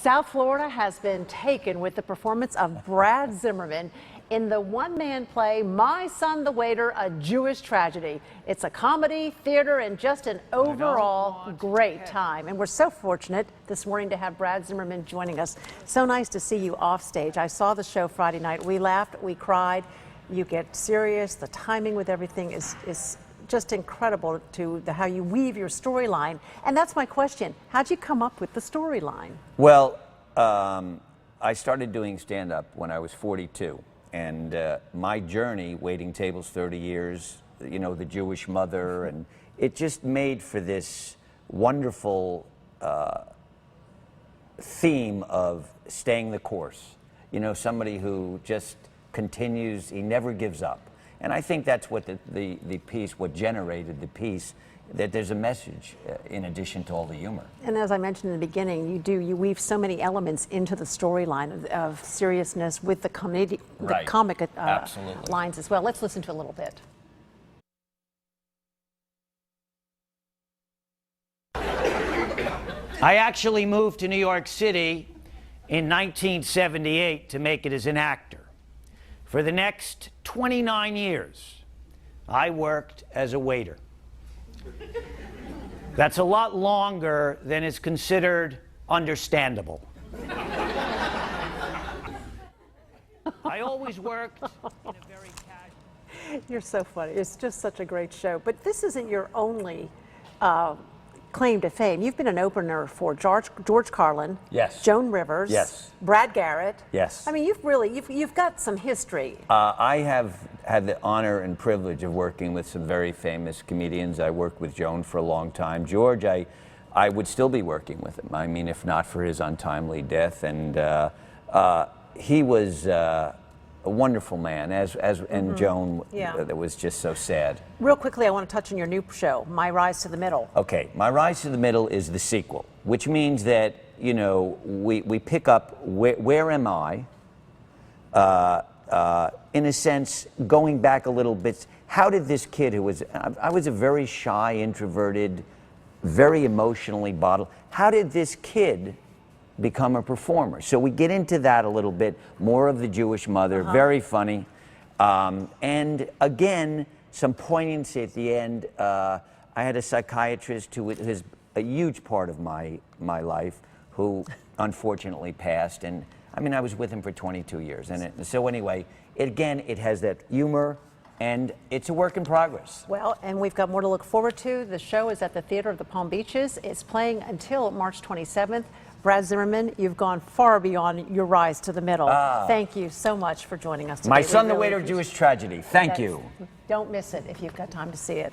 South Florida has been taken with the performance of Brad Zimmerman in the one-man play, My Son the Waiter, A Jewish Tragedy. It's a comedy, theater, and just an overall great time. And we're so fortunate this morning to have Brad Zimmerman joining us. So nice to see you off stage. I saw the show Friday night. We laughed, we cried. You get serious. The timing with everything is just incredible to how you weave your storyline. And that's my question. How'd you come up with the storyline? Well, I started doing stand-up when I was 42. And my journey, waiting tables 30 years, you know, the Jewish mother, and it just made for this wonderful theme of staying the course. You know, somebody who just continues, he never gives up. And I think that's what the piece, what generated the piece, that there's a message in addition to all the humor. And as I mentioned in the beginning, you weave so many elements into the storyline of seriousness with the comic lines as well. Let's listen to a little bit. I actually moved to New York City in 1978 to make it as an actor. For the next 29 years, I worked as a waiter. That's a lot longer than is considered understandable. I always worked in a very casual... You're so funny. It's just such a great show. But this isn't your only claim to fame. You've been an opener for George Carlin, yes, Joan Rivers, yes, Brad Garrett. Yes. I mean, you've got some history. I have had the honor and privilege of working with some very famous comedians. I worked with Joan for a long time. George, I would still be working with him. I mean, if not for his untimely death. And he was a wonderful man, and Joan, that was just so sad. Real quickly, I want to touch on your new show, My Rise to the Middle. Okay, My Rise to the Middle is the sequel, which means that, you know, we pick up where am I, in a sense, going back a little bit. How did this kid who was, I was a very shy, introverted, very emotionally bottled, how did this kid become a performer? So we get into that a little bit, more of the Jewish mother, very funny. And again, some poignancy at the end. I had a psychiatrist who is a huge part of my life, who unfortunately passed. And I mean, I was with him for 22 years. And so anyway, again, it has that humor, and it's a work in progress. Well, and we've got more to look forward to. The show is at the Theater of the Palm Beaches. It's playing until March 27th. Brad Zimmerman, you've gone far beyond your rise to the middle. Thank you so much for joining us today. My Son the Waiter, Jewish Tragedy. Thank you. Don't miss it if you've got time to see it.